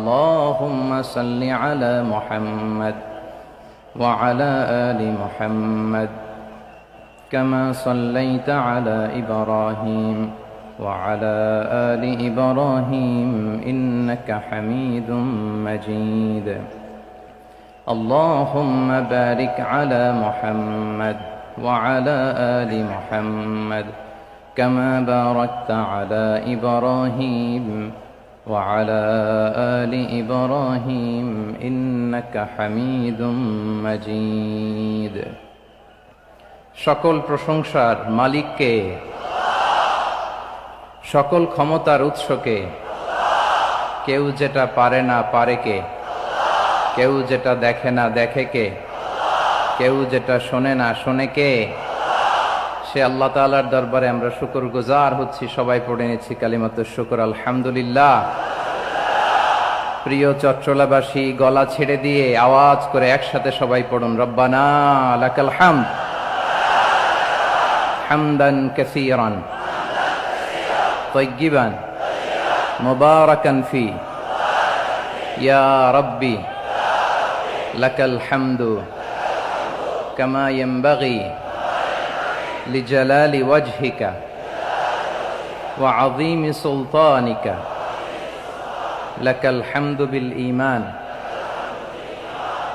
اللهم صل على محمد وعلى آل محمد كما صليت على إبراهيم وعلى آل إبراهيم إنك حميد مجيد اللهم بارك على محمد وعلى آل محمد كما باركت على إبراهيم وعلى آل إبراهيم إنك حميد مجيد সকল প্রশংসার মালিককে, সকল ক্ষমতার উৎসকে। কেউ যেটা পারে না পারে কে, কেউ যেটা দেখে না দেখে কে, কেউ যেটা শোনে না শোনে কে? সে আল্লাহ তাআলার দরবারে আমরা শুকরগুজার হচ্ছি। সবাই পড়ে নিচ্ছি কালিমাতুশ শুকর, আলহামদুলিল্লাহ। প্রিয় চট্টলাবাসী, গলা ছেড়ে দিয়ে আওয়াজ করে একসাথে সবাই পড়ুন, রব্বানা লাকাল হামদ হামদান কাসীরান তাইয়্যিবান মুবারাকান ফি ইয়া রাব্বি লাকাল হামদু কামা ইয়ানবাগি লিজালালি ওয়াজহিকা ওয়া আযীমি সুলতানিকা লাকাল হামদু বিল ঈমান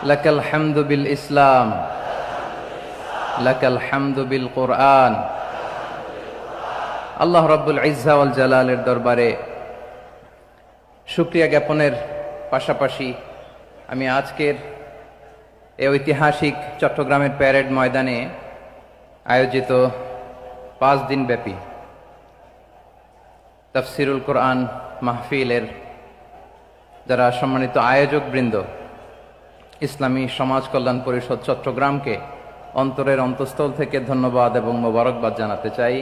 লাকাল হামদু বিল ইসলাম লাকাল হামদু বিল কুরআন। আল্লাহ রাব্বুল ইজ্জা ওয়াল জালালের দরবারে শুকরিয়া জ্ঞাপনের পাশাপাশি আমি আজকের এই ঐতিহাসিক চট্টগ্রামের প্যারেড ময়দানে আয়োজিত 5 দিন ব্যাপী তাফসিরুল কোরআন মাহফিলের যারা সম্মানিত আয়োজক বৃন্দ, ইসলামী সমাজ কল্যাণ পরিষদ চট্টগ্রামকে অন্তরের অন্তঃস্থল থেকে ধন্যবাদ এবং মোবারকবাদ জানাতে চাই,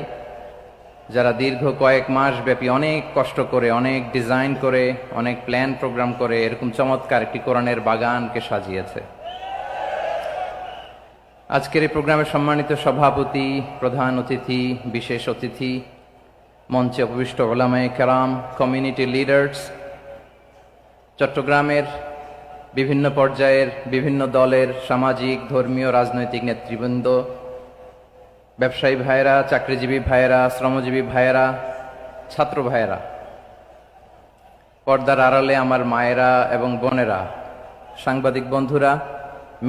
যারা দীর্ঘ কয়েক মাস ব্যাপী অনেক কষ্ট করে, অনেক ডিজাইন করে, অনেক প্ল্যান প্রোগ্রাম করে এরকম চমৎকার একটি কোরআনের বাগানকে সাজিয়েছে। আজকের এই প্রোগ্রামের সম্মানিত সভাপতি, প্রধান অতিথি, বিশেষ অতিথি, মঞ্চে উপবিষ্ট উলামায়ে কেরাম, কমিউনিটি লিডার্স, চট্টগ্রামের বিভিন্ন পর্যায়ের বিভিন্ন দলের সামাজিক, ধর্মীয়, রাজনৈতিক নেতৃবৃন্দ, ব্যবসায়ী ভাইয়েরা, চাকরিজীবী ভাইয়েরা, শ্রমজীবী ভাইয়েরা, ছাত্র ভাইয়েরা, পর্দার আড়ালে আমার মায়েরা এবং বোনেরা, সাংবাদিক বন্ধুরা,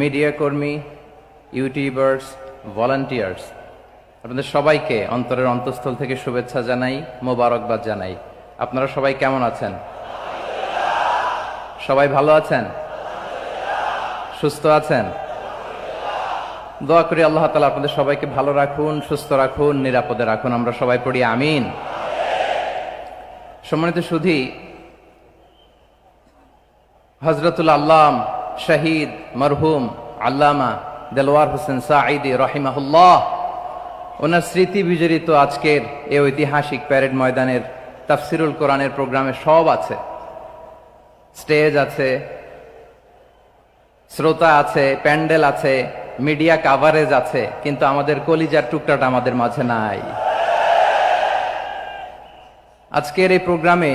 মিডিয়া কর্মী, ইউটিউবার্স, ভলান্টিয়ার্স, আপনাদের সবাইকে অন্তরের অন্তঃস্থল থেকে শুভেচ্ছা জানাই, মোবারকবাদ জানাই। আপনারা সবাই কেমন আছেন? সবাই ভালো আছেন? সুস্থ আছেন? দোয়া করি আল্লাহ তাআলা আপনাদের সবাইকে ভালো রাখুন, সুস্থ রাখুন, নিরাপদে রাখুন। আমরা সবাই পড়ি আমিন। সম্মানিত সুধী, হযরতুল আল্লাম শহীদ মরহুম আল্লামা দেলওয়ার হোসেন সাঈদী রাহিমাহুল্লাহ, ওনার স্মৃতি বিজড়িত আজকের এই ঐতিহাসিক প্যারেড ময়দানের তাফসিরুল কোরআনের প্রোগ্রামে সব আছে। স্টেজ আছে, শ্রোতা আছে, প্যান্ডেল আছে, মিডিয়া কাভারেজ আছে, কিন্তু আমাদের কলিজার টুকরাটা আমাদের মাঝে নাই। আজকের এই প্রোগ্রামে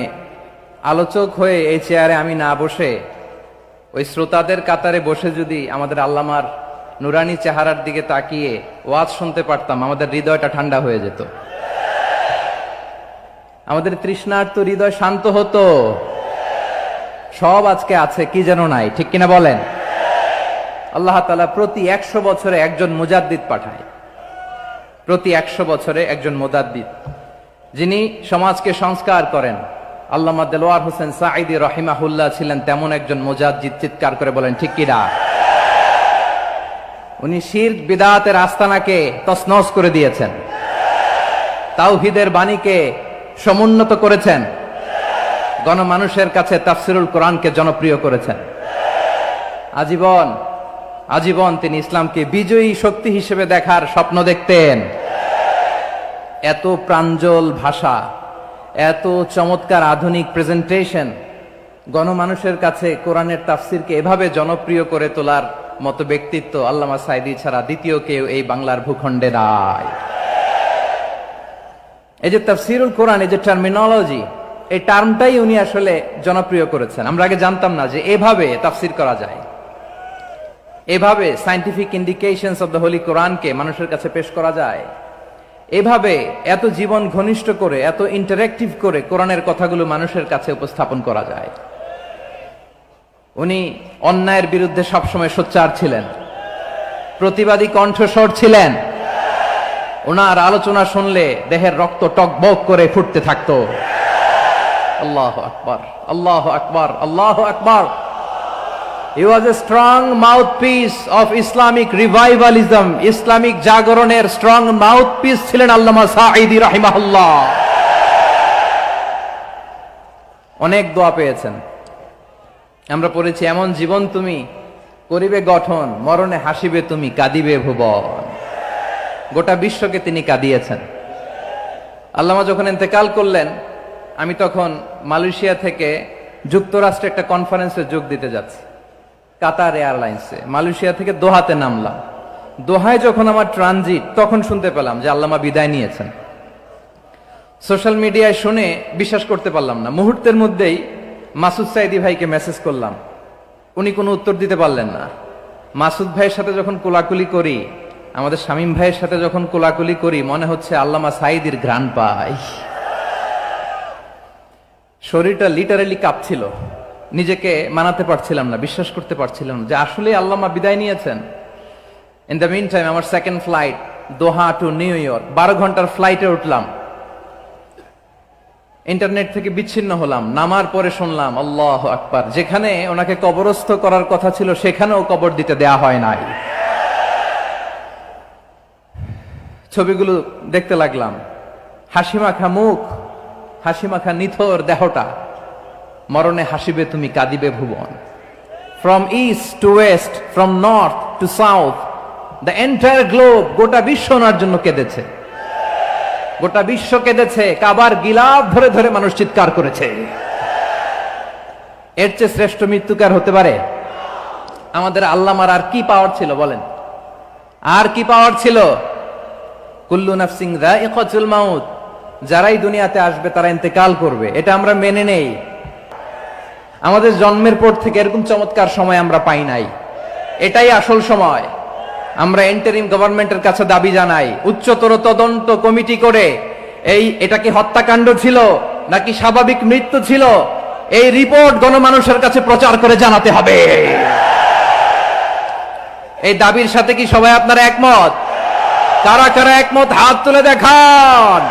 আলোচক হয়ে এই চেয়ারে আমি না বসে ওই শ্রোতাদের কাতারে বসে যদি আমাদের আল্লামার নুরানি চেহারার দিকে তাকিয়ে ওয়াজ শুনতে পারতাম, আমাদের হৃদয়টা ঠান্ডা হয়ে যেত, আমাদের তৃষ্ণার্ত হৃদয় শান্ত হতো। সব আজকে আছে, কি যেন নাই, ঠিক কিনা বলেন? আল্লাহ তাআলা প্রতি 100 বছরে একজন মুজাদ্দিদ পাঠায়, প্রতি 100 বছরে একজন মুজাদ্দিদ, যিনি সমাজকে সংস্কার করেন। আল্লামা দেলওয়ার হোসেন সাঈদী রাহিমাহুল্লাহ ছিলেন তেমন একজন মুজাদ্দিদ। চিৎকার করে বলেন ঠিক কিনা? উনি শিরক বিদআতের আস্তানাকে তছনছ করে দিয়েছেন, তাওহীদের বাণীকে সমুন্নত করেছেন, গণমানুষের কাছে তাফসিরুল কোরআনকে জনপ্রিয় করেছেন। আজীবন আজীবন তিনি ইসলামকে বিজয়ী শক্তি হিসেবে দেখার স্বপ্ন দেখতেন। এত প্রাঞ্জল ভাষা, এত চমৎকার আধুনিক প্রেজেন্টেশন, গণমানুষের কাছে কোরআনের তাফসিরকে এভাবে জনপ্রিয় করে তোলার মতো ব্যক্তিত্ব আল্লামা সাঈদী ছাড়া দ্বিতীয় কেউ এই বাংলার ভূখণ্ডে নাই। এই যে তাফসিরুল কোরআন, এই যে টার্মিনোলজি, এই টার্মটাই উনি আসলে জনপ্রিয় করেছেন। আমরা আগে জানতাম না যে এভাবে তাফসির করা যায়, এভাবে scientific indications of the Holi কোরআনকে মানুষের কাছে পেশ করা যায়, এভাবে এত জীবন ঘনিষ্ঠ করে, এত ইন্টারেক্টিভ করে কোরআনের কথাগুলো মানুষের কাছে উপস্থাপন করা যায়। উনি অন্যায়ের বিরুদ্ধে সবসময় সোচ্চার ছিলেন, প্রতিবাদী কণ্ঠস্বর ছিলেন। ওনার আলোচনা শুনলে দেহের রক্ত টকবক করে ফুটতে থাকতো। আল্লাহু আকবার, আল্লাহু আকবার, আল্লাহু আকবার। He was a strong mouthpiece of Islamic revivalism. Islamic জাগরণের স্ট্রং মাউথপিস ছিলেন আল্লামা সাঈদী রাহিমাহুল্লাহ। অনেক দোয়া পেয়েছেন। আমরা পড়েছি, এমন জীবন তুমি করিবে গঠন, মরণে হাসিবে তুমি, কাঁদিবে ভুবন। গোটা বিশ্বকে তিনি কাঁদিয়েছেন। আল্লামা যখন ইন্তেকাল করলেন, আমি তখন মালয়েশিয়া থেকে যুক্তরাষ্ট্রে একটা কনফারেন্সে যোগ দিতে যাচ্ছি, কাতার এয়ারলাইন্সে। মালয়েশিয়া থেকে দোহাতে নামলাম। দোহায় যখন আমার ট্রানজিট, তখন শুনতে পেলাম যে আল্লামা বিদায় নিয়েছেন। সোশ্যাল মিডিয়ায় শুনে বিশ্বাস করতে পারলাম না। মুহূর্তের মধ্যেই মাসুদ সাইদি ভাইকে মেসেজ করলাম, উনি কোনো উত্তর দিতে পারলেন না। মাসুদ ভাইয়ের সাথে যখন কোলাকুলি করি, আমাদের শামীম ভাইয়ের সাথে যখন কোলাকুলি করি, মনে হচ্ছে আল্লামা সাইদির ঘ্রাণ পাই। শরীরটা লিটারালি কাঁপছিল, নিজেকে মানাতে পারছিলাম না, বিশ্বাস করতে পারছিলাম না যে আসলে আল্লামা বিদায় নিয়েছেন। ইন দ্য মিন টাইম আমার সেকেন্ড ফ্লাইট দোহা টু নিউ ইয়র্ক, 12 ঘন্টার ফ্লাইটে উঠলাম। ইন্টারনেট থেকে বিচ্ছিন্ন হলাম। নামার পরে শুনলাম আল্লাহু আকবার, যেখানে ওনাকে কবরস্থ করার কথা ছিল সেখানেও কবর দিতে দেয়া হয় নাই। ছবিগুলো দেখতে লাগলাম, হাসিমাখা মুখ, হাসিমাখা নিথর দেহটা, মরণে হাসিবে তুমি, কাঁদিবে ভুবন। From east to west, from north to south, the entire globe, গোটা বিশ্ব ওনার জন্য কেঁদেছে, গোটা বিশ্ব কেঁদেছে। কাবার গিলাফ ধরে ধরে মানুষ চিৎকার করেছে। এর চেয়ে শ্রেষ্ঠ মৃত্যুকার হতে পারে? আমাদের আল্লামার আর কি পাওয়ার ছিল বলেন? আর কি পাওয়ার ছিল? কুল্লু নাফসিন যায়িকাতুল মাউত, যারাই দুনিয়াতে আসবে তারা ইন্তেকাল করবে, এটা আমরা মেনে নেই। আমাদের জন্মের পর থেকে এরকম চমৎকার সময় আমরা পাই নাই। এটাই আসল সময়। আমরা ইন্টারিম গভর্নমেন্টের কাছে দাবি জানাই, উচ্চতর তদন্ত কমিটি করে এটা কি হত্যাকাণ্ড ছিল নাকি স্বাভাবিক মৃত্যু ছিল, এই রিপোর্ট গণমানুষের কাছে প্রচার করে জানাতে হবে। এই দাবির সাথে কি সবাই আপনারা একমত? কারা কারা একমত হাত তুলে দেখান।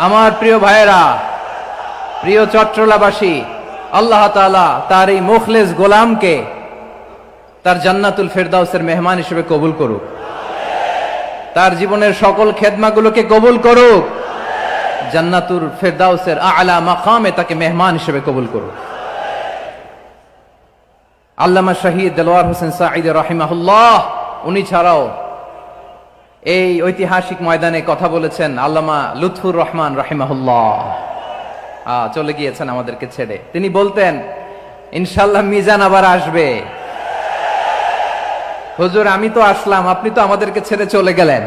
আমার প্রিয় ভাইয়েরা, প্রিয় চট্টলাবাসী, আল্লাহ তাআলা তার এই মুখলেস গোলামকে তার জান্নাতুল ফেরদাউসের মেহমান হিসেবে কবুল করুক, তার জীবনের সকল খেদমাগুলোকে কবুল করুক, জান্নাতুল ফেরদাউসের আলা মাকামে তাকে মেহমান হিসেবে কবুল করুক। আল্লামা শহীদ দেলোয়ার হোসেন সাঈদী রাহিমাহুল্লাহ, উনি ছাড়াও এই ঐতিহাসিক ময়দানে কথা বলেছেন আল্লামা লুৎফুর রহমান রাহিমাহুল্লাহ। চলে গিয়েছেন আমাদেরকে ছেড়ে। তিনি বলতেন, ইনশাআল্লাহ মিজান আবার আসবে। হুজুর, আমি তো আসলাম, আপনি তো আমাদেরকে ছেড়ে চলে গেলেন।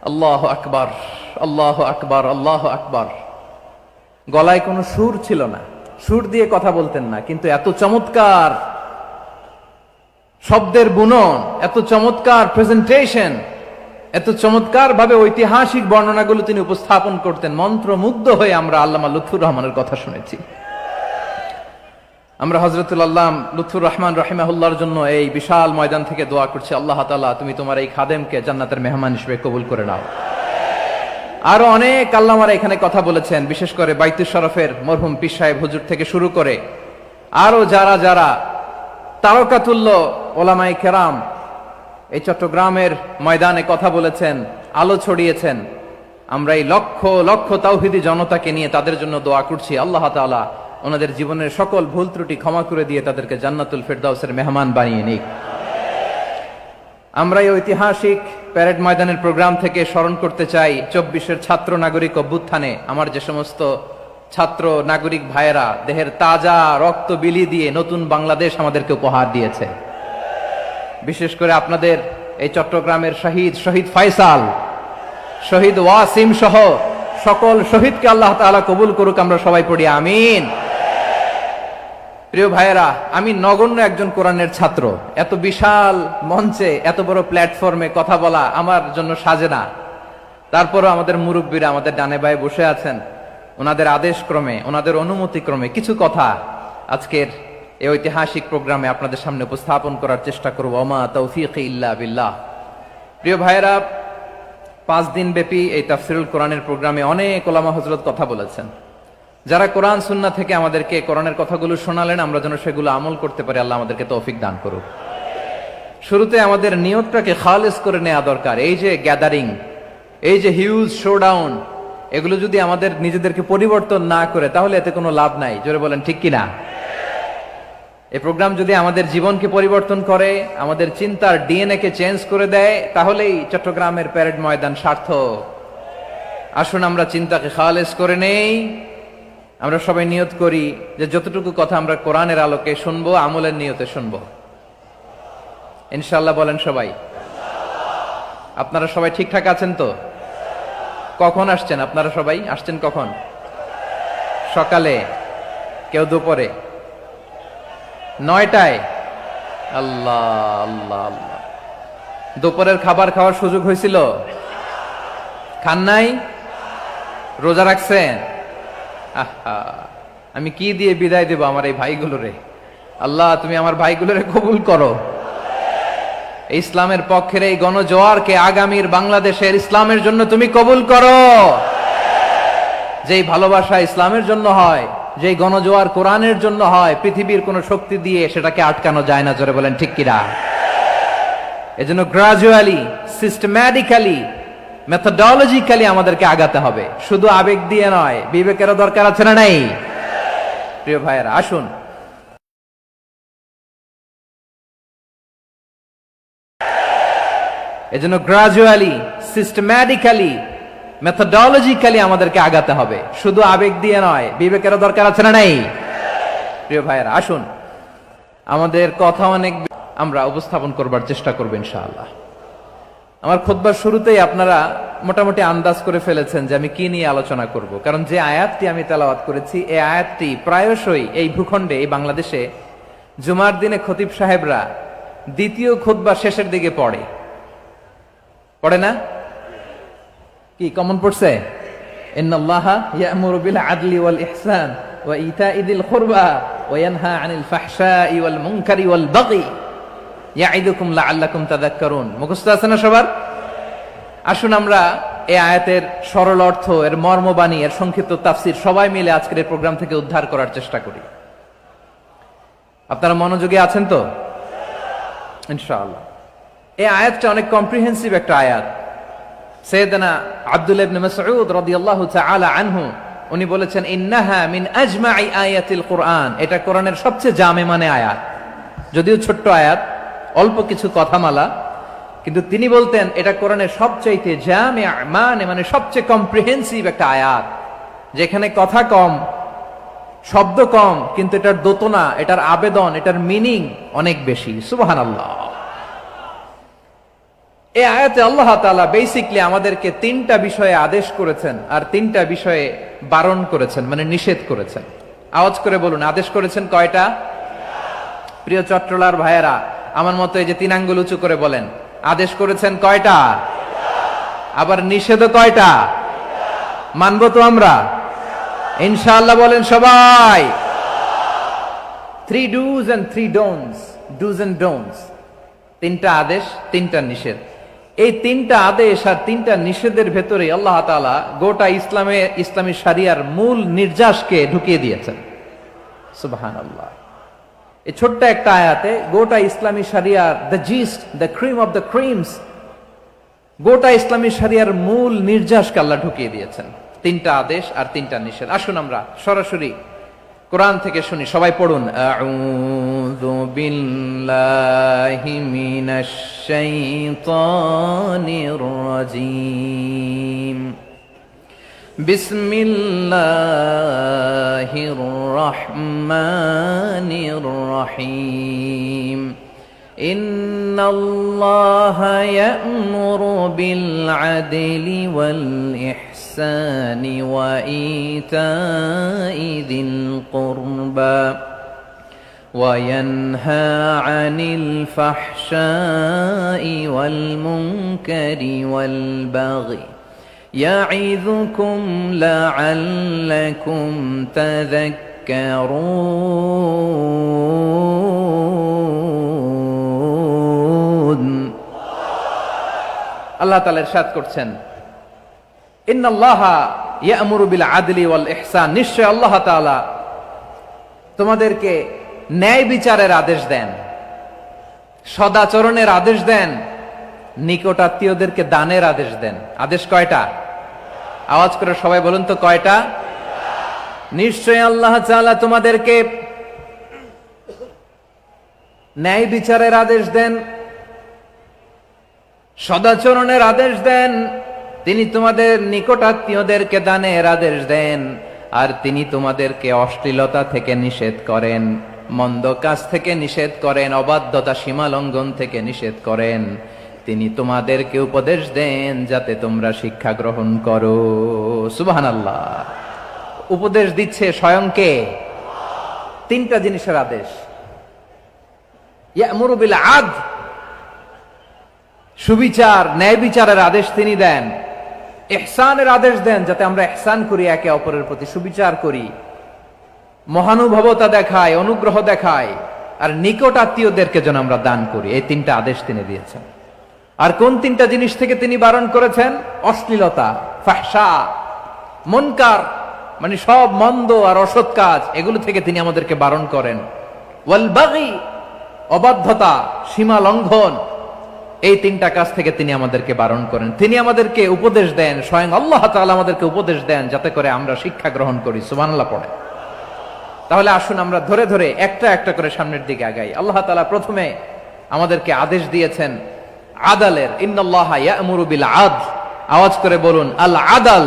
আল্লাহু আকবার, আল্লাহু আকবার, আল্লাহু আকবার। গলায় কোনো সুর ছিল না, সুর দিয়ে কথা বলতেন না, কিন্তু এত চমৎকার শব্দের বুনন, এত চমৎকার প্রেজেন্টেশন, এত চমৎকার ভাবে ঐতিহাসিক বর্ণনাগুলো তিনি উপস্থাপন করতেন। মন্ত্রমুগ্ধ হয়ে আমরা আল্লামা লুৎফুর রহমানের কথা শুনেছি। আমরা হযরতুল আল্লাম লুৎফুর রহমান রাহিমাহুল্লাহর জন্য এই বিশাল ময়দান থেকে দোয়া করছি, আল্লাহ তাআলা তুমি তোমার এই খাদেমকে জান্নাতের মেহমান হিসেবে কবুল করে নাও। আরো অনেক আল্লামারা এখানে কথা বলেছেন, বিশেষ করে বাইতুল শরফের মরহুম পীর সাহেব হুজুর থেকে শুরু করে আরো যারা যারা তারকাতুল্য ওলামায়ে কেরাম এই চট্টগ্রামের ময়দানে কথা বলেছেন, আলো ছড়িয়েছেন। আমরা এই লক্ষ লক্ষ তাওহীদি জনতাকে নিয়ে তাদের জন্য দোয়া করছি, আল্লাহ তাআলা ওনাদের জীবনের সকল ভুল ত্রুটি ক্ষমা করে দিয়ে তাদেরকে জান্নাতুল ফেরদাউসের মেহমান বানিয়ে নিক। আমরা এই ঐতিহাসিক প্যারেড ময়দানের প্রোগ্রাম থেকে স্মরণ করতে চাই 24-এর ছাত্র নাগরিক অভ্যুত্থানে আমার যে সমস্ত ছাত্র নাগরিক ভাইয়েরা দেহের তাজা রক্ত বিলি দিয়ে নতুন বাংলাদেশ আমাদেরকে উপহার দিয়েছে। বিশেষ করে আপনাদের এই চট্টগ্রামের শহীদ ফাইসাল, শহীদ ওয়াসিম সহ সকল শহীদকে আল্লাহ তাআলা কবুল করুক, আমরা সবাই পড়ি আমিন। প্রিয় ভাইয়েরা, আমি নগণ্য একজন কোরআনের ছাত্র, এত বিশাল মঞ্চে এত বড় প্ল্যাটফর্মে কথা বলা আমার জন্য সাজে না। তারপরও আমাদের মুরব্বীরা আমাদের ডানে বায়ে বসে আছেন, ওনাদের আদেশ ক্রমে, ওনাদের অনুমতি ক্রমে কিছু কথা আজকের এই ঐতিহাসিক প্রোগ্রামে আপনাদের সামনে উপস্থাপন করার চেষ্টা করব। ওমা তৌফিকি ইল্লা বিল্লাহ। প্রিয় ভাইয়েরা, 5 দিন ব্যাপী এই তাফসিরুল কোরআনের প্রোগ্রামে অনেক ওলামা হযরত কথা বলেছেন। যারা কোরআন সুন্নাহ থেকে আমাদেরকে কোরআনের কথাগুলো শোনালেন, আমরা যেন সেগুলো আমল করতে পারি, আল্লাহ আমাদেরকে তৌফিক দান করুক। শুরুতে আমাদের নিয়তটাকে খালেস করে নেওয়া দরকার। এই যে গ্যাদারিং, এই যে হিউজ শোডাউন, এগুলো যদি আমাদের নিজেদেরকে পরিবর্তন না করে তাহলে এতে কোনো লাভ নাই। জোরে বলেন ঠিক কিনা? এই প্রোগ্রাম যদি আমাদের জীবনকে পরিবর্তন করে, আমাদের চিন্তার ডিএনএ কে চেঞ্জ করে দেয়, তাহলেই চট্টগ্রামের প্যারেড ময়দান সার্থক। আসুন আমরা চিন্তাকে খালেস করে নেই। আমরা সবাই নিয়ত করি যে যতটুকু কথা আমরা কোরআনের আলোকে শুনবো, আমলের নিয়তে শুনবো ইনশাআল্লাহ। বলেন সবাই। আপনারা সবাই ঠিকঠাক আছেন তো? কখন আসছেন আপনারা? সবাই আসছেন কখন? সকালে, কেউ দুপুরে, 9টায়? আল্লাহ আল্লাহ আল্লাহ। দুপুরের খাবার খাওয়ার সুযোগ হয়েছিল? খান নাই? রোজা রাখছেন? আহা, আমি কি দিয়ে বিদায় দেব আমার এই ভাইগুলোরে? আল্লাহ তুমি আমার ভাইগুলোরে কবুল করো। ইসলামের পক্ষের এই গণজোয়ারকে আগামীর বাংলাদেশের ইসলামের জন্য তুমি কবুল করো। যেই ভালোবাসা ইসলামের জন্য হয়, যেই গণজোয়ার কোরআনের জন্য হয়, পৃথিবীর কোন শক্তি দিয়ে সেটাকে আটকানো যায় না। জোরে বলেন ঠিক কিনা? এজন্য গ্রাজুয়ালি, সিস্টেম্যাটিক্যালি, মেথোডোলজিক্যালি আমাদেরকে আগাতে হবে, শুধু আবেগ দিয়ে নয়। বিবেকেরও দরকার আছে না নাই? প্রিয় ভাইয়েরা, আসুন এজন্য গ্রাজুয়ালি, সিস্টেম্যাটিক্যালি, মেথোডোলজিক্যালি আমাদেরকে আগাতে হবে, শুধু আবেগ দিয়ে নয়। বিবেকেরও দরকার আছে না নাই? প্রিয় ভাইয়েরা, আসুন আমাদের কথা অনেক আমরা উপস্থাপন করবার চেষ্টা করব ইনশাআল্লাহ। আমার খুতবার শুরুতেই আপনারা মোটামুটি আন্দাজ করে ফেলেছেন যে আমি কি নিয়ে আলোচনা করব, কারণ যে আয়াতটি আমি তেলাওয়াত করেছি এই আয়াতটি প্রায়শই এই ভূখণ্ডে, এই বাংলাদেশে জুমার দিনে খতিব সাহেবরা দ্বিতীয় খুতবার শেষের দিকে পড়ে না? কি কমন পড়ছে? ইন্নাল্লাহা ইয়া'মুরু বিল আদলি ওয়াল ইহসান ওয়া ইতা'i যিল কুরবা ওয়া ইয়ানহা আনিল ফাহশাই ওয়াল মুনকারি ওয়াল বাগি ইয়া'iদুকুম লাআল্লাকুম তাযাক্কারুন। মুখস্থ আছে না সবার? আসুন আমরা এই আয়াতের সরল অর্থ, এর মর্মবাণী, এর সংক্ষিপ্ত তাফসীর সবাই মিলে আজকের এই প্রোগ্রাম থেকে উদ্ধার করার চেষ্টা করি। আপনারা মনোযোগী আছেন তো? ইনশাআল্লাহ। এই আয়াতটা অনেক কম্প্রিহেন্সিভ একটা আয়াত। সাইয়েদনা আব্দুল্লাহ ইবনে মাসউদ রাদিয়াল্লাহু তাআলা আনহু উনি বলেছেন, ইন্নাহা মিন আজমাই আয়াতিল কুরআন। এটা কোরআনের সবচেয়ে জামে মানে আয়াত। যদিও ছোট্ট আয়াত, অল্প কিছু কথামালা, কিন্তু তিনি বলতেন এটা কোরআনের সবচাইতে জামে মানে সবচেয়ে কম্প্রিহেন্সিভ একটা আয়াত, যেখানে কথা কম, শব্দ কম, কিন্তু এটার দোতনা, এটার আবেদন, এটার মিনিং অনেক বেশি। সুবহানাল্লাহ। এই আয়াতে আল্লাহ তাআলা বেসিক্যালি আমাদেরকে 3টা বিষয়ে আদেশ করেছেন আর 3টা বিষয়ে বারণ করেছেন, মানে নিষেধ করেছেন। আওয়াজ করে বলুন, আদেশ করেছেন কয়টা? প্রিয় চট্টলার ভাইয়েরা, আমার মতো এই যে 3 আঙ্গুল উঁচু করে বলেন, আদেশ করেছেন কয়টা? আবার নিষেধও কয়টা? মানবো তো আমরা ইনশাআল্লাহ? বলেন সবাই। 3 do's and 3 don'ts, do's and don'ts। 3টা আদেশ, 3টা নিষেধ। এই 3টা আদেশ আর 3টা নিষেধের ভেতরে আল্লাহ তাআলা গোটা ইসলামী শরিয়ার মূল নির্যাসকে ঢুকিয়ে দিয়েছেন। সুবহানাল্লাহ। এই ছোট্ট একটা আয়াতে গোটা ইসলামী শরিয়ার, the gist, the cream of the creams, গোটা ইসলামী শরিয়ার মূল নির্যাসকে আল্লাহ ঢুকিয়ে দিয়েছেন। 3টা আদেশ আর 3টা নিষেধ। আসুন আমরা সরাসরি কোরআন থেকে শুনি, সবাই পড়ুন। আউযু বিল্লাহি মিনাশ শাইতানির রাজীম। বিসমিল্লাহির রহমানির রহিম। ইন্নাল্লাহা ইয়া'মুরু বিল আদলি ওয়াল ইহসানি ওয়া ইতাই যিল কুরবা ওয়া ইয়ানহা আনিল ফাহশাই ওয়াল মুনকারি ওয়াল বাগি يعظكم لعلكم تذكرون। আল্লাহ তাআলা ইরশাদ করছেন, ইন্নাল্লাহা ইয়া'মুরু বিল আদলি ওয়াল ইহসান, নিশ্চয় আল্লাহ তাআলা তোমাদেরকে ন্যায় বিচারের আদেশ দেন, সদাচরণের আদেশ দেন, নিকটাত্মীয়দেরকে দানের আদেশ দেন। আদেশ কয়টা? আওয়াজ করে সবাই বলুন তো, কয়টা? নিশ্চয় আল্লাহ তাআলা তোমাদেরকে ন্যায় বিচারের আদেশ দেন, সদাচরণের আদেশ দেন, তিনি তোমাদের নিকটাত্মীয়দেরকে দানের আদেশ দেন, আর তিনি তোমাদেরকে অশ্লীলতা থেকে নিষেধ করেন, মন্দ কাজ থেকে নিষেধ করেন, অবাধ্যতা সীমা লঙ্ঘন থেকে নিষেধ করেন। তিনি তোমাদেরকে উপদেশ দেন যাতে তোমরা শিক্ষা গ্রহণ করো। সুবহানাল্লাহ। উপদেশ দিচ্ছে স্বয়ং কে? তিনটা জিনিসের আদেশ। ইয়া'মুরু বিল আদল, সুবিচার ন্যায় বিচারের আদেশ তিনি দেন। ইহসানের আদেশ দেন, যাতে আমরা ইহসান করি, একে অপরের প্রতি সুবিচার করি, মহানুভবতা দেখায়, অনুগ্রহ দেখায়, আর নিকট আত্মীয়দেরকে যেন আমরা দান করি। এই তিনটা আদেশ তিনি দিয়েছেন। আর কোন তিনটা জিনিস থেকে তিনি বারণ করেছেন? অশ্লীলতা, ফাহশা, মুনকার, মানে সব মন্দ আর অসৎ কাজ, এগুলো থেকে তিনি আমাদেরকে বারণ করেন। ওয়াল বাগি, অবাধ্যতা, সীমা লঙ্ঘন, এই তিনটা কাজ থেকে তিনি আমাদেরকে বারণ করেন। তিনি আমাদেরকে উপদেশ দেন, স্বয়ং আল্লাহ তাআলা আমাদেরকে উপদেশ দেন যাতে করে আমরা শিক্ষা গ্রহণ করি। সুবহানাল্লাহ পড়ে। তাহলে আসুন আমরা ধরে ধরে একটা একটা করে সামনের দিকে আগাই। আল্লাহ তাআলা প্রথমে আমাদেরকে আদেশ দিয়েছেন আদালের। ইন্নাল্লাহা ইয়া'মুরু বিল আদল। আওয়াজ করে বলুন আল আদাল।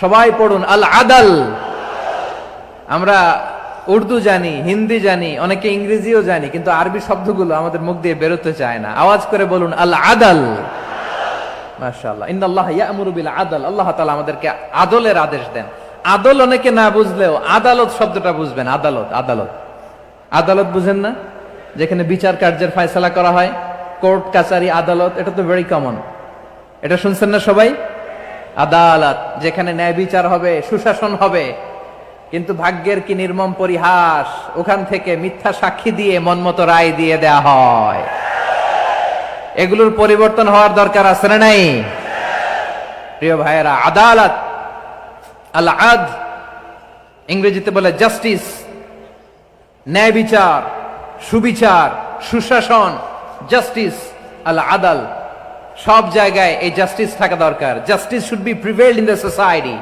সবাই পড়ুন আল আদাল। আমরা উর্দু জানি, হিন্দি জানি, অনেকে ইংরেজিও জানি, কিন্তু আরবি শব্দগুলো আমাদের মুখ দিয়ে বেরোতে চায় না। আওয়াজ করে বলুন আল আদাল। মাশাআল্লাহ। ইন্নাল্লাহা ইয়া'মুরু বিল আদল। আল্লাহ তাআলা আমাদেরকে আদলের আদেশ দেন। আদল অনেকে না বুঝলেও আদালত শব্দটা বুঝবেন। আদালত, আদালত, আদালত বুঝেন না? যেখানে বিচার কার্যের ফয়সালা করা হয়, কোর্ট কাচারি আদালত, এটা তো ভেরি কমন। এটা শুনছেন না সবাই? আদালত, যেখানে ন্যায় বিচার হবে, সুশাসন হবে। কিন্তু ভাগ্যের কি নির্মম পরিহাস, ওখান থেকে মিথ্যা সাক্ষী দিয়ে মনমতো রায় দিয়ে দেয়া হয়। এগুলোর পরিবর্তন হওয়ার দরকার আছে না নাই? প্রিয় ভাইয়েরা, আদালত, আল আদল, ইংরেজিতে বলে জাস্টিস, ন্যায় বিচার, সুবিচার, সুশাসন, জাস্টিস, আল আদল, সব জায়গায় এই জাস্টিস থাকা দরকার। Justice should be prevailed in the society.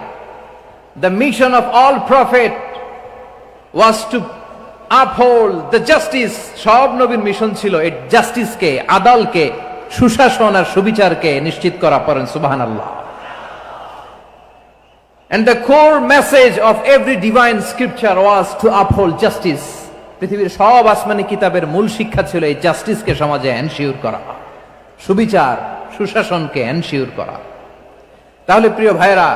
The mission of all prophet was to uphold the justice. সব নবীর মিশন ছিল এই জাস্টিসকে, আদালকে, সুশাসন আর সুবিচারকে নিশ্চিত করা। পড়েন সুবহানাল্লাহ। And the core message of every divine scripture was to uphold justice. পৃথিবীর সব আসমানি কিতাবের মূল শিক্ষা ছিল এই জাস্টিসকে সমাজে এনশিওর করা, সুবিচার, সুশাসনকে এনশিওর করা। তাহলে প্রিয় ভাইরা,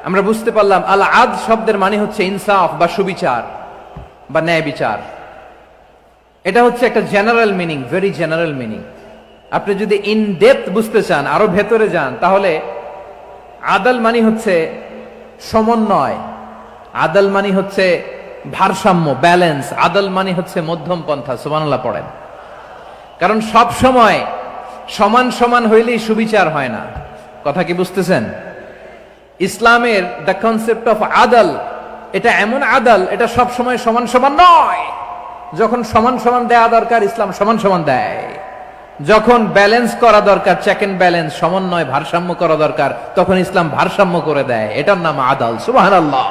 আমরা বুঝতে পারলাম আল আদল শব্দের মানে হচ্ছে ইনসাফ বা সুবিচার বা ন্যায় বিচার। এটা হচ্ছে একটা general meaning, very general meaning. আপনি যদি ইন ডেপথ বুঝতে চান, আরো ভেতরে যান, তাহলে আদল মানে হচ্ছে সমন্বয়, আদল মানে হচ্ছে ভারসাম্য, ব্যালেন্স। আদল মানে হচ্ছে মধ্যম পন্থা। সুবহানাল্লাহ পড়েন। কারণ সব সময় সমান সমান হইলেই সুবিচার হয় না। কথা কি বুঝতেছেন? ইসলামের দ্য কনসেপ্ট অফ আদল, এটা এমন আদল, এটা সব সময় সমান সমান নয়। যখন সমান সমান দেয়া দরকার, ইসলাম সমান সমান দেয়। যখন ব্যালেন্স করা দরকার, চেক এন্ড ব্যালেন্স, সমন্বয়, ভারসাম্য করা দরকার, তখন ইসলাম ভারসাম্য করে দেয়। এটার নাম আদল। সুবহানাল্লাহ।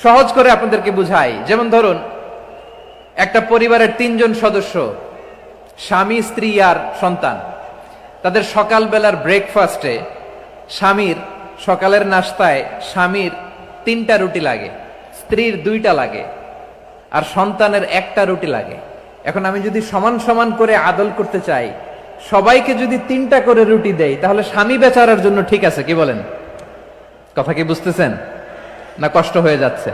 সহজ করে আপনাদেরকে বুঝাই। যেমন ধরুন, একটা পরিবারের 3 জন সদস্য, স্বামী, স্ত্রী আর সন্তান। তাদের সকালবেলার ব্রেকফাস্টে স্বামীর, সকালের নাস্তায় স্বামীর 3টা রুটি লাগে, স্ত্রীর 2টা লাগে, আর সন্তানের 1টা রুটি লাগে। এখন আমি যদি সমান সমান করে আদল করতে চাই, সবাইকে যদি 3টা করে রুটি দেই, তাহলে স্বামী বেচারার জন্য ঠিক আছে, কি বলেন? কথা কি বুঝতেছেন না কষ্ট হয়ে যাচ্ছে?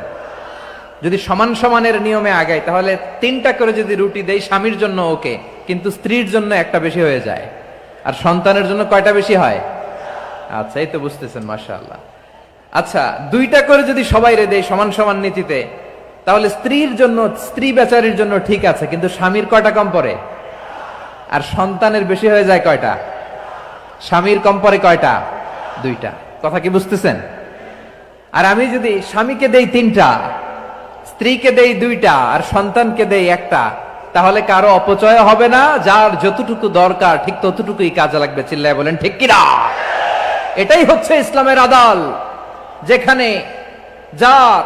যদি সমান সমানের নিয়মে আগাই, তাহলে 3টা করে যদি রুটি দেই, স্বামীর জন্য ওকে, কিন্তু স্ত্রীর জন্য 1টা বেশি হয়ে যায়। আর সন্তানের জন্য কয়টা বেশি হয়? আচ্ছা, এই তো বুঝতেছেন, মাশাআল্লাহ। আচ্ছা, 2টা করে যদি সবাই রে দেই সমান সমান নীতিতে, তাহলে স্ত্রীর জন্য, স্ত্রী বেচারির জন্য ঠিক আছে, কিন্তু স্বামীর কয়টা কম পড়ে? আর সন্তানের বেশি হয়ে যায় কয়টা? স্বামীর কম পড়ে কয়টা? 2টা। কথা কি বুঝতেছেন? আর আমি যদি স্বামীকে দেই 3টা, স্ত্রীকে দেই 2টা, আর সন্তানকে দেই 1টা, তাহলে কারো অপচয় হবে না। যার যতটুকু দরকার ঠিক ততটুকুই কাজে লাগবে। চিল্লায় বলেন ঠিক কিনা? এটাই হচ্ছে ইসলামের আদল, যেখানে যার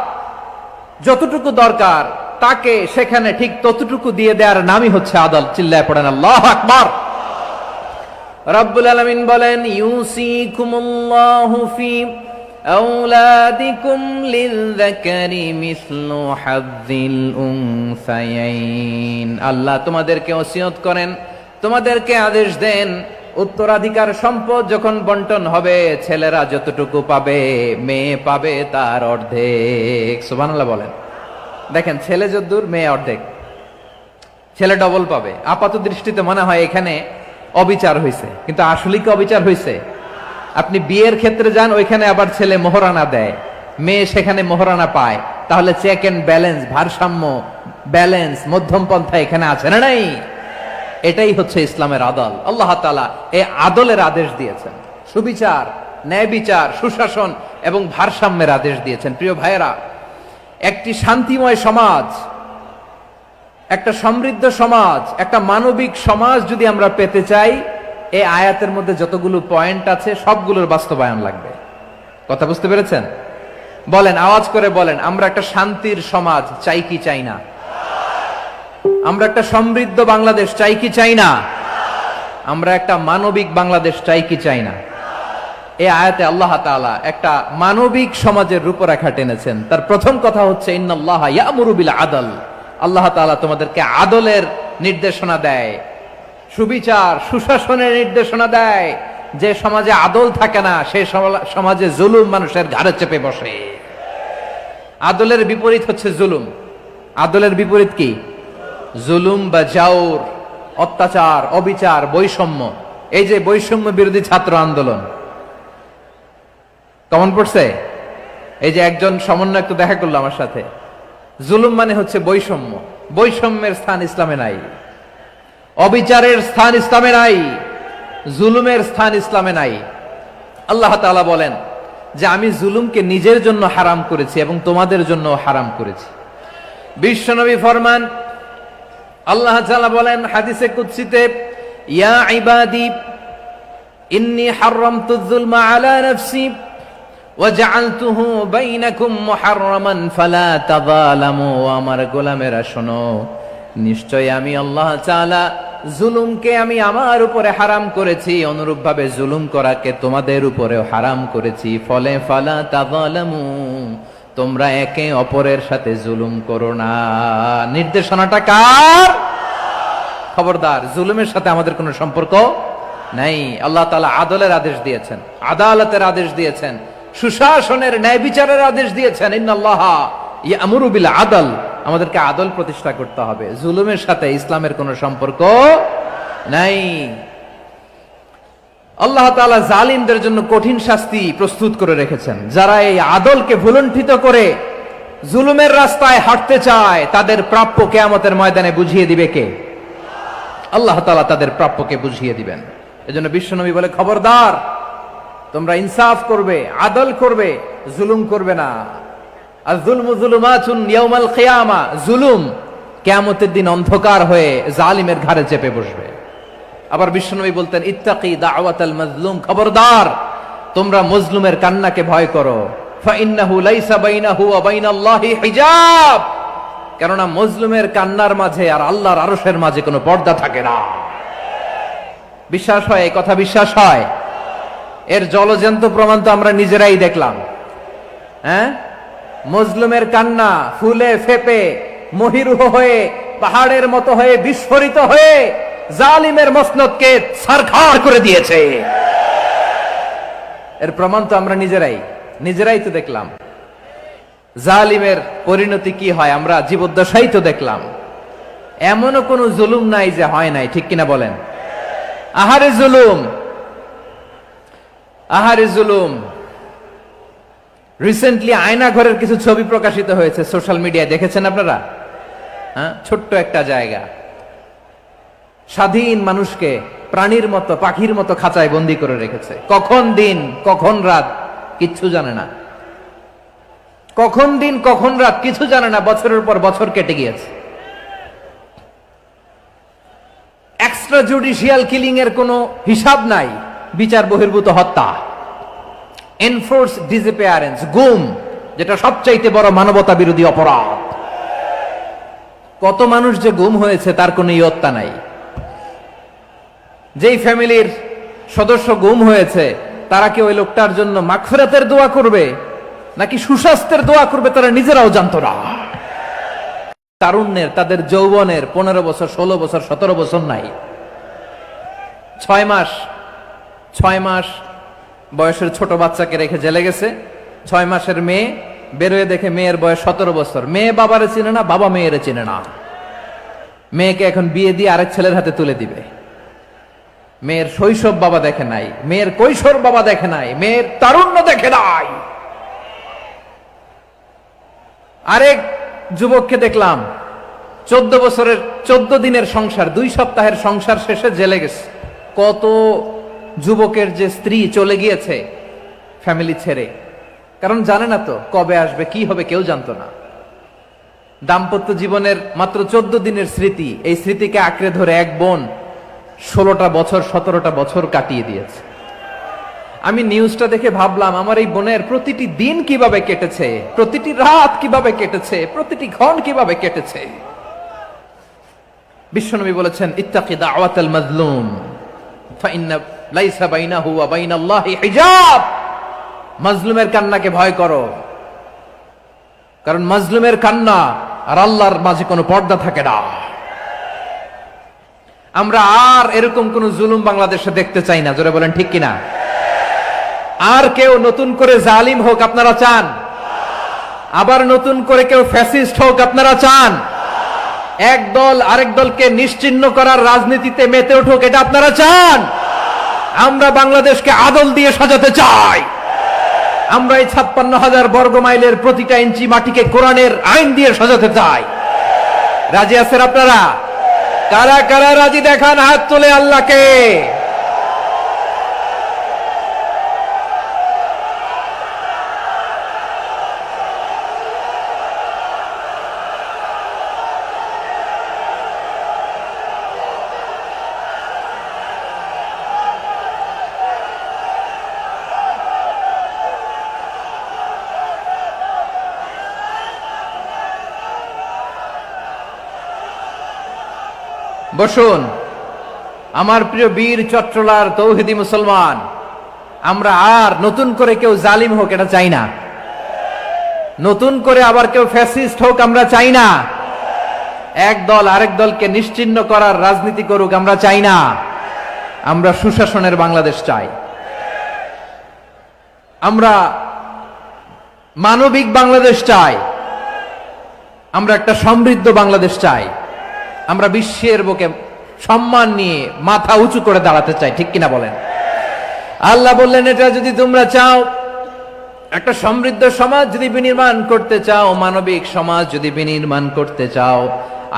যতটুকু দরকার তাকে সেখানে ঠিক ততটুকু দিয়ে দেওয়ার নামই হচ্ছে আদল। চিল্লায় পড়েন আল্লাহু আকবার। রব্বুল আলামিন বলেন, ইউসিকুমুল্লাহু ফি আওলাদিকুম লিযযাকারি মিসলু হাযযিল উনসায়াইন। আল্লাহ তোমাদেরকে ওসিয়ত করেন, তোমাদেরকে আদেশ দেন, উত্তরাধিকার সম্পদ যখন বন্টন হবে, ছেলেরা যতটুকু পাবে, মেয়ে পাবে তার অর্ধেক। সুবহানাল্লাহ বলেন। দেখেন, ছেলে যদ্দূর, মেয়ে অর্ধেক, ছেলে ডবল পাবে। আপাত দৃষ্টিতে মনে হয় এখানে অবিচার হয়েছে, কিন্তু আসলে কি অবিচার হয়েছে? আপনি বিয়ের ক্ষেত্রে যান, ওইখানে আবার ছেলে মোহরানা দেয়, মেয়ে সেখানে মোহরানা পায়। তাহলে চেক এন্ড ব্যালেন্স, ভারসাম্য, ব্যালেন্স, মধ্যম পন্থা এখানে আছে না নাই? এটাই হচ্ছে ইসলামের আদল। আল্লাহ তাআলা এই আদলের আদেশ দিয়েছেন, সুবিচার, ন্যায় বিচার, সুশাসন এবং ভারসাম্যের আদেশ দিয়েছেন। প্রিয় ভাইয়েরা, একটি শান্তিময় সমাজ, একটা সমৃদ্ধ সমাজ, একটা মানবিক সমাজ যদি আমরা পেতে চাই, এই আয়াতের মধ্যে যতগুলো পয়েন্ট আছে সবগুলোর বাস্তবায়ন লাগবে। কথা বুঝতে পেরেছেন? বলেন, আওয়াজ করে বলেন, আমরা একটা শান্তির সমাজ চাই কি চাই না? আমরা একটা সমৃদ্ধ বাংলাদেশ চাই কি চাই না? আমরা একটা মানবিক বাংলাদেশ চাই কি চাই না? এই আয়াতে আল্লাহ তাআলা একটা মানবিক সমাজের রূপরেখা টেনেছেন। তার প্রথম কথা হচ্ছে, ইন্নাল্লাহা ইয়ামুরু বিল আদল। আল্লাহ তাআলা তোমাদেরকে আদলের নির্দেশনা দেয়, সুবিচার, সুশাসনের নির্দেশনা দেয়। যে সমাজে আদল থাকে না, সেই সমাজে জুলুম মানুষের ঘাড়ে চেপে বসে। আদলের বিপরীত হচ্ছে জুলুম। আদলের বিপরীত কি? জুলুম বা জাওর, অত্যাচার, অবিচার, বৈষম্য। এই যে বৈষম্য বিরোধী ছাত্র আন্দোলন কেমন পড়ছে? এই যে একজন সমন্বয়ক তো দেখা করলো আমার সাথে। জুলুম মানে হচ্ছে বৈষম্য। বৈষম্যের স্থান ইসলামে নাই, অবিচারের স্থান ইসলামে নাই, জুলুমের স্থান ইসলামে নাই। আল্লাহ তাআলা বলেন যে আমি জুলুমকে নিজের জন্য হারাম করেছি এবং তোমাদের জন্য হারাম করেছি। বিশ্বনবী ফরমান, আল্লাহ তাআলা বলেন হাদিসে কুদসিতে, ইয়া ইবাদি ইন্নী হারামতুয যুলমা আলা নাফসি ওয়া জাআলতুহু বাইনাকুম মুহাররামান ফালা তাযালামু। আমার গোলামেরা শোনো, নিশ্চয় আমি আল্লাহ তাআলা জুলুমকে আমি আমার উপরে হারাম করেছি, অনুরূপভাবে জুলুম করাকে তোমাদের উপরেও হারাম করেছি। ফলে ফালা তাযালামু, তোমরা একে অপরের সাথে জুলুম করো না। নির্দেশনাটা কার? খবরদার, জুলুমের সাথে আমাদের কোনো সম্পর্ক নাই। আল্লাহ তাআলা আদলের আদেশ দিয়েছেন, আদালতের আদেশ দিয়েছেন, সুশাসনের, ন্যায় বিচারের আদেশ দিয়েছেন। ইন্নাল্লাহা ইয়ামুরু বিল আদল। আমাদেরকে আদল প্রতিষ্ঠা করতে হবে। জুলুমের সাথে ইসলামের কোনো সম্পর্ক নাই। আল্লাহ তাআলা জালিমদের জন্য কঠিন শাস্তি প্রস্তুত করে রেখেছেন। যারা এই আদলকে ভুলুণ্ঠিত করে জুলুমের রাস্তায় হাঁটতে চায়, তাদের প্রাপ্য কিয়ামতের ময়দানে বুঝিয়ে দিবে কে? আল্লাহ তাআলা তাদের প্রাপ্যকে বুঝিয়ে দিবেন। এজন্য বিশ্বনবী বলে, খবরদার, তোমরা ইনসাফ করবে, আদল করবে, জুলুম করবে না। আর যুলমু যুলুমাতুন ইয়াউমাল কিয়ামা, জুলুম কিয়ামতের দিন অন্ধকার হয়ে জালিমের ঘাড়ে চেপে বসবে। আবার বিশ্বনবী বলতেন, ইত্তাকি দাওয়াতাল মাজলুম, খবরদার, তোমরা মজলুমের কান্নাকে ভয় করো। ফাইন্নাহু লাইসা বাইনাহু ওয়া বাইনাল্লাহি হিজাব, কেননা মজলুমের কান্নার মাঝে আর আল্লাহর আরশের মাঝে কোনো পর্দা থাকে না। বিশ্বাস হয়? এই কথা বিশ্বাস হয়? এর জলজন্ত প্রমাণ তো আমরা নিজেরাই দেখলাম। হ্যাঁ, মজলুমের কান্না ফুলে ফেপে মহিরুহ হয়ে পাহাড়ের মতো হয়ে বিস্ফোরিত হয়ে জালিমের মসনদকে ছারখার করে দিয়েছে। এর প্রমাণ তো আমরা নিজেরাই তো দেখলাম। জালিমের পরিণতি কি হয় আমরা জীবদ্দশাই তো দেখলাম। এমনও কোন জুলুম নাই যে হয় নাই, ঠিক কিনা বলেন? আহারে জুলুম, আহারে জুলুম। রিসেন্টলি আয়না ঘরের কিছু ছবি প্রকাশিত হয়েছে সোশ্যাল মিডিয়ায়, দেখেছেন আপনারা? হ্যাঁ, ছোট্ট একটা জায়গা, স্বাধীন মানুষকে প্রাণীর মতো পাখির মতো খাঁচায় বন্দি করে রেখেছে। কখন দিন কখন রাত কিচ্ছু জানে না, কখন দিন কখন রাত কিছু জানে না। বছরের পর বছর কেটে গিয়েছে। এক্সট্রা জুডিশিয়াল কিলিং এর কোনো হিসাব নাই, বিচার বহির্ভূত হত্যা, এনফোর্স ডিসঅ্যাপিয়ারেন্স, গুম, যেটা সবচাইতে বড় মানবতা বিরোধী অপরাধ। কত মানুষ যে গুম হয়েছে তার কোনো ইয়ত্তা নাই। যেই ফ্যামিলির সদস্য গুম হয়েছে তারা কি ওই লোকটার জন্য মাগফিরাতের দোয়া করবে নাকি সুস্বাস্থ্যের দোয়া করবে তারা নিজেরাও জানতো না। তারুণ্যের, তাদের যৌবনের 15 বছর 16 বছর 17 বছর নাই। 6 মাস বয়সের ছোট বাচ্চাকে রেখে জেলে গেছে। 6 মাসের মেয়ে বেরোয় দেখে মেয়ের বয়স 17 বছর। মেয়ে বাবারে চিনে না, বাবা মেয়েরে চিনে না। মেয়েকে এখন বিয়ে দিয়ে আরেক ছেলের হাতে তুলে দিবে। মেয়ের শৈশব বাবা দেখে নাই, মেয়ের কৈশোর বাবা দেখে নাই, মেয়ের তারুণ্য দেখে নাই। আরেক যুবককে দেখলাম 14 বছরের 14 দিনের সংসার, 2 সপ্তাহের সংসার শেষে জেলে গেছে। কত যুবকের যে স্ত্রী চলে গিয়েছে ফ্যামিলি ছেড়ে, কারণ জানে না তো কবে আসবে কি হবে, কেউ জানতো না। দাম্পত্য জীবনের মাত্র 14 দিনের স্মৃতি, এই স্মৃতিকে আঁকড়ে ধরে এক বোন 16টা বছর 17টা বছর কাটিয়ে দিয়েছে। আমি নিউজটা দেখে ভাবলাম আমার এই বোনের প্রতিটি দিন কিভাবে কেটেছে, প্রতিটি রাত কিভাবে কেটেছে, প্রতিটি ক্ষণ কিভাবে কেটেছে। বিশ্বনবী বলেছেন, ইত্তাকি দাওয়াতাল মাজলুম ফাইন্না লাইসা বাইনাহু ওয়া বাইনাল্লাহি হিজাব। মাজলুমের কান্নাকে ভয় করো, কারণ মাজলুমের কান্না আর আল্লাহর মাঝে কোনো পর্দা থাকে না। আমরা আর এরকম কোন জুলুম বাংলাদেশে দেখতে চাই না। জোরে বলেন ঠিক কিনা? আর কেউ নতুন করে জালিম হোক আপনারা চান? আবার নতুন করে কেউ ফ্যাসিস্ট হোক আপনারা চান? এক দল আরেক দলকে নিশ্চিহ্ন করার রাজনীতিতে মেতে উঠুক এটা আপনারা চান? আমরা বাংলাদেশকে আদল দিয়ে সাজাতে চাই। আমরা এই 56,000 বর্গ মাইলের প্রতিটা ইঞ্চি মাটিকে কোরআনের আইন দিয়ে সাজাতে চাই। রাজি আছেন আপনারা? কারা কারা রাজি দেখান হাত তুলে আল্লাহকে। বসুন আমার প্রিয় বীর চট্টলার তৌহিদি মুসলমান, আমরা আর নতুন করে কেউ জালিম হোক এটা চাই না। নতুন করে আবার কেউ ফ্যাসিস্ট হোক আমরা চাই না। এক দল আরেক দলকে নিশ্চিহ্ন করার রাজনীতি করুক আমরা চাই না। আমরা সুশাসনের বাংলাদেশ চাই। আমরা মানবিক বাংলাদেশ চাই। আমরা একটা সমৃদ্ধ বাংলাদেশ চাই। আমরা বিশ্বের বুকে সম্মান নিয়ে মাথা উঁচু করে দাঁড়াতে চাই, ঠিক কিনা বলেন? আল্লাহ বললেন, এটা যদি তোমরা চাও, একটা সমৃদ্ধ সমাজ যদি বিনির্মাণ করতে চাও, মানবিক সমাজ যদি বিনির্মাণ করতে চাও,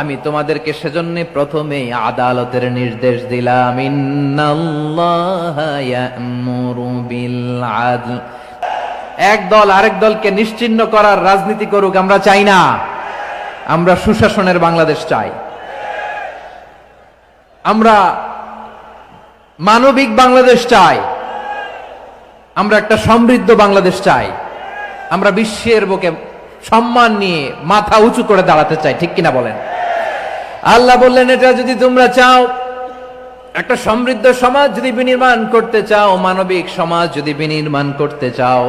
আমি তোমাদেরকে সেজন্য প্রথমে আদালতের নির্দেশ দিলাম। ইন্নাল্লাহা ইয়া'মুরু বিল আদল। এক দল আরেক দলকে নিশ্চিহ্ন করার রাজনীতি করুক আমরা চাই না। আমরা সুশাসনের বাংলাদেশ চাই। আমরা মানবিক বাংলাদেশ চাই। আমরা একটা সমৃদ্ধ বাংলাদেশ চাই। আমরা বিশ্বের বুকে সম্মান নিয়ে মাথা উঁচু করে দাঁড়াতে চাই, ঠিক কিনা বলেন? আল্লাহ বললেন, এটা যদি তোমরা চাও, একটা সমৃদ্ধ সমাজ যদি বিনির্মাণ করতে চাও, মানবিক সমাজ যদি বিনির্মাণ করতে চাও,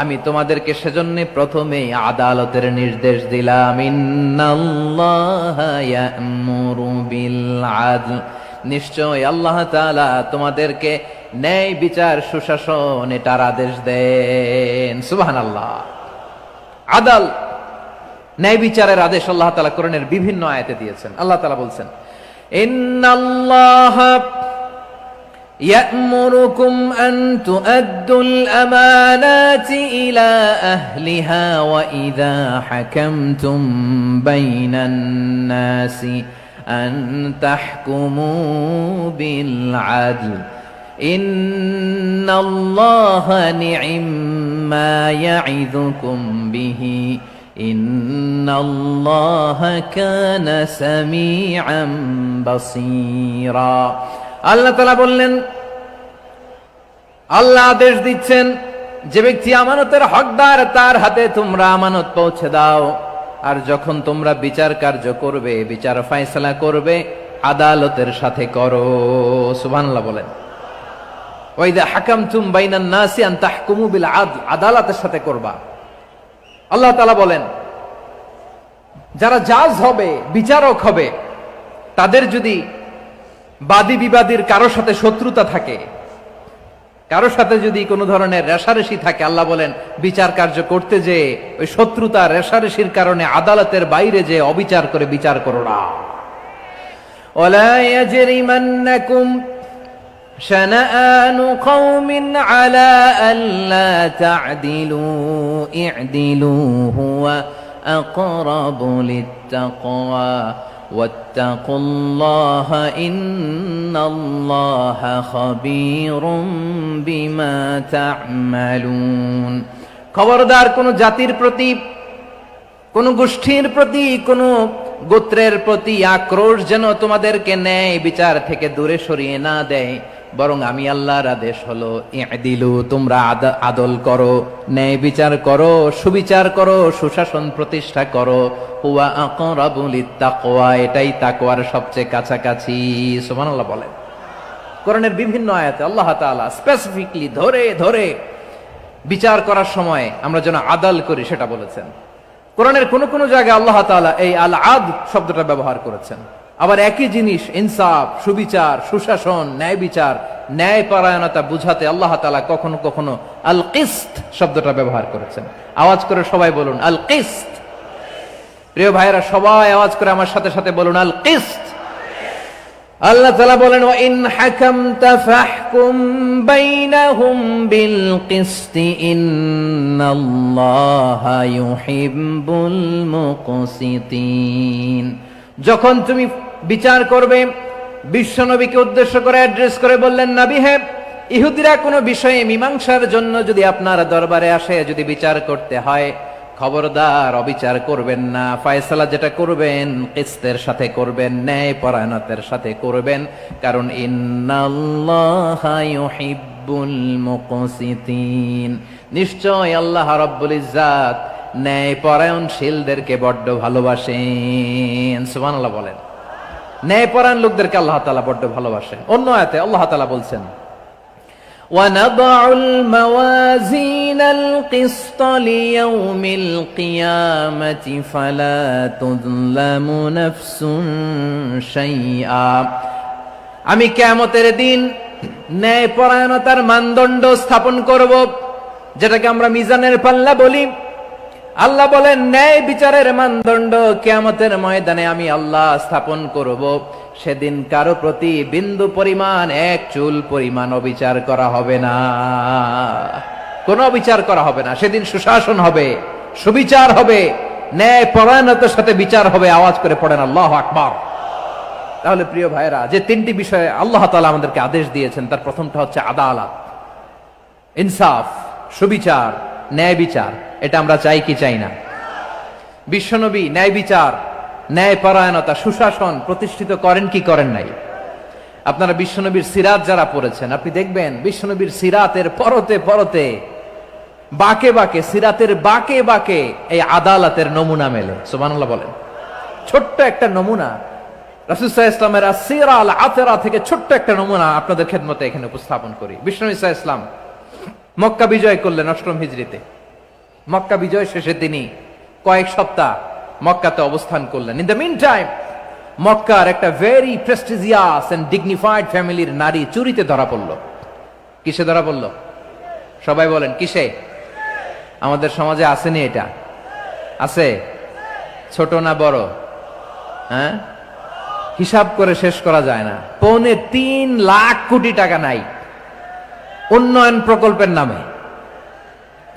আমি তোমাদেরকে সেজন্য প্রথমেই আদালতের নির্দেশ দিলাম। ইন্নাল্লাহা ইয়া'মুরু বিল আদল, নিশ্চয় আল্লাহ তাআলা তোমাদেরকে ন্যায় বিচার সুশাসন এটার আদেশ দেন। সুবহানাল্লাহ। আদাল, ন্যায় বিচারের আদেশ আল্লাহ তাআলা কোরআনের বিভিন্ন আয়াতে দিয়েছেন। আল্লাহ তাআলা বলছেন, ইন্নাল্লাহা يأمركم أن تؤدوا الأمانات إلى أهلها وإذا حكمتم بين الناس أن تحكموا بالعدل إن الله نعم ما يعظكم به إن الله كان سميعا بصيرا। আল্লাহ তাআলা বললেন, আল্লাহ আদেশ দিচ্ছেন, যে ব্যক্তি আমানতের হকদার তার হাতে তোমরা আমানত পৌঁছে দাও, আর যখন তোমরা বিচার কার্য করবে, বিচার ফয়সালা করবে, আদালতের সাথে করো। সুবহানাল্লাহ বলেন। ওয়া ইযা হাকামতুম বাইনান নাসি আন তাহকুমু বিল আদল, আদালতের সাথে করবা। আল্লাহ তাআলা বলেন, যারা জাজ হবে, বিচারক হবে, তাদের যদি বাদী বিবাদীর কারো সাথে শত্রুতা থাকে, কারো সাথে যদি কোনো ধরনের রেষারেষি থাকে, আল্লাহ বলেন বিচার কার্য করতে যে ওই শত্রুতা রেষারেষির কারণে আদালতের বাইরে যে অবিচার করে বিচার করো না। ওয়ালা ইয়াজরিমান্নাকুম শানাআনু কওমিন আলা আল্লা তা'দিলু ই'দিলু হুয়া আকরাবু লিত্তাকওয়া ওয়াত্তাকুল্লাহা ইন্নাল্লাহা খাবীরুম বিমা তা'মালুন। খবরদার, কোন জাতির প্রতি, কোন গোষ্ঠীর প্রতি, কোন গোত্রের প্রতি আক্রোশ যেন তোমাদেরকে ন্যায় বিচার থেকে দূরে সরিয়ে না দেয়, বরং আমি আল্লাহর আদেশ হলো ই'দিলু, তোমরা আদল করো, ন্যায় বিচার করো, সুবিচার করো, সুশাসন প্রতিষ্ঠা করো। হুয়া আকরাবু লিত্তাকওয়া, এটাই তাকওয়ার সবচেয়ে কাছাকাছি। সুবহানাল্লাহ বলেন। কোরআনের বিভিন্ন আয়াতে আল্লাহ তাআলা স্পেসিফিকলি ধরে ধরে বিচার করার সময় আমরা যেন আদাল করি সেটা বলেছেন। কোরআনের কোন কোন জায়গায় আল্লাহ তাআলা এই আল আদল শব্দটা ব্যবহার করেছেন। আবার একই জিনিস ইনসাফ, সুবিচার, সুশাসন, ন্যায় বিচার, ন্যায় পরায়ণতা বুঝাতে আল্লাহ তাআলা কখনো কখনো আল কিসত শব্দটা ব্যবহার করেছেন। আওয়াজ করে সবাই বলুন আল কিসত। প্রিয় ভাইরা, সবাই আওয়াজ করে আমার সাথে সাথে বলুন আল কিসত। আল্লাহ তাআলা বলেন, ওয়া ইন হাকামতা ফাহকুম বাইনাহুম বিল কিসতি ইন্নাল্লাহা ইউহিব্বুল মুকসিতিন। যখন তুমি বিচার করবে, বিশ্বনবীকে উদ্দেশ্য করে অ্যাড্রেস করে বললেন, নবী হে, ইহুদিরা কোনো বিষয়ে মীমাংসার জন্য যদি আপনার দরবারে আসে, যদি বিচার করতে হয়, খবরদার অবিচার করবেন না। ফয়সালা যেটা করবেন কিসতের সাথে করবেন, ন্যায় পরায়ণতার সাথে করবেন, কারণ ইন্নাল্লাহা ইউহিব্বুল মুকসিতিন, নিশ্চয় আল্লাহ রাব্বুল ইজ্জাত ন্যায় পরায়ণশীলদেরকে বড্ড ভালোবাসেন। সুবহানাল্লাহ বলেন। ন্যায় পরায়ণ লোকদেরকে আল্লাহ তাআলা বড্ড ভালোবাসেন। অন্য আয়াতে আল্লাহ তাআলা বলছেন, وَنَضَعُ الْمَوَازِينَ الْقِسْطَ لِيَوْمِ الْقِيَامَةِ فَلَا تُظْلَمُ نَفْسٌ شَيْئًا। আমি কিয়ামতের দিন ন্যায় পরায়ণতার মানদণ্ড স্থাপন করব, যেটাকে আমরা মিজানের পাল্লা বলি। আল্লাহ বলেন, ন্যায় বিচারের মানদণ্ড কিয়ামতের ময়দানে আমি আল্লাহ স্থাপন করব। সেদিন কারো প্রতি বিন্দু পরিমাণ, এক চুল পরিমাণ অবিচার করা হবে না, কোনো অবিচার করা হবে না। সেদিন সুশাসন হবে, সুবিচার হবে, ন্যায় পরায়ণতার সাথে বিচার হবে। আওয়াজ করে পড়েন আল্লাহু আকবার। তাহলে প্রিয় ভাইরা, যে তিনটি বিষয়ে আল্লাহ তাআলা আমাদেরকে আদেশ দিয়েছেন, তার প্রথমটা হচ্ছে আদালত, ইনসাফ, সুবিচার, ন্যায় বিচার। এটা আমরা চাই কি চাই না? বিশ্বনবী ন্যায় বিচার, ন্যায় পরায়ণতা, সুশাসন প্রতিষ্ঠিত করেন কি করেন নাই? আপনারা বিশ্বনবীর সিরাত যারা পড়েছেন, আপনি দেখবেন বিশ্বনবীর সিরাতের পরতে পরতে বাকে বাকে, সিরাতের বাকে বাকে এই আদালতের নমুনা মেলে। সুবহানাল্লাহ বলেন। ছোট্ট একটা নমুনা রাসূল সাল্লাল্লাহু আলাইহি ওয়াসাল্লামের আসসিরা আল আতরা থেকে ছোট্ট একটা নমুনা আপনাদের খেদমতে এখানে উপস্থাপন করি। বিশ্বনবী সাল্লাল্লাহু আলাইহি ওয়াসাল্লাম মক্কা বিজয় করলেন ৮ম হিজরিতে। মক্কা বিজয় শেষে তিনি কয়েক সপ্তাহ মক্কাতে অবস্থান করলেন। ইন দ্য মিন টাইম মক্কার একটা ভেরি প্রেস্টিজিয়াস এন্ড ডিগনিফাইড ফ্যামিলির নারী চুরিতে ধরা পড়ল। কিসে ধরা পড়ল? সবাই বলেন কিসে? আমাদের সমাজে আসেনি এটা? আছে? ছোট না বড়? হ্যাঁ, হিসাব করে শেষ করা যায় না। ৩.৫ লাখ কোটি টাকা নাই উন্নয়ন প্রকল্পের নামে।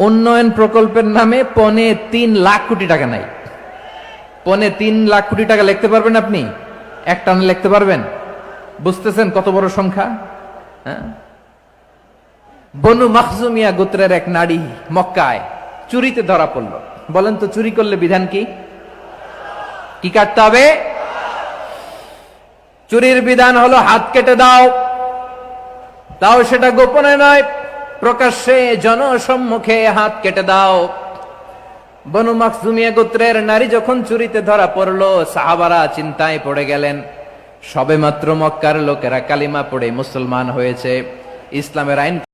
উন্নয়ন প্রকল্পের নামে ৩.৫ লাখ কোটি টাকা নাই। ৩.৫ লাখ কোটি টাকা লিখতে পারবেন আপনি? এক টানে লিখতে পারবেন? বুঝতেছেন কত বড় সংখ্যা? হ্যাঁ, বনু মাখজুমিয়া গোত্রের এক নারী মক্কায় চুরিতে ধরা পড়ল। বলেন তো চুরি করলে বিধান কি? কি কাটতে হবে? চুরির বিধান হলো হাত কেটে দাও। তাও সেটা গোপনে নয়, প্রকাশ্যে জনসম্মুখে হাত কেটে দাও। বনু মাখজুমিয়া গোত্রের নারী যখন চুরিতে ধরা পড়লো, সাহাবারা চিন্তায় পড়ে গেলেন। সবেমাত্র মক্কার লোকেরা কালিমা পড়ে মুসলমান হয়েছে, ইসলামের আইন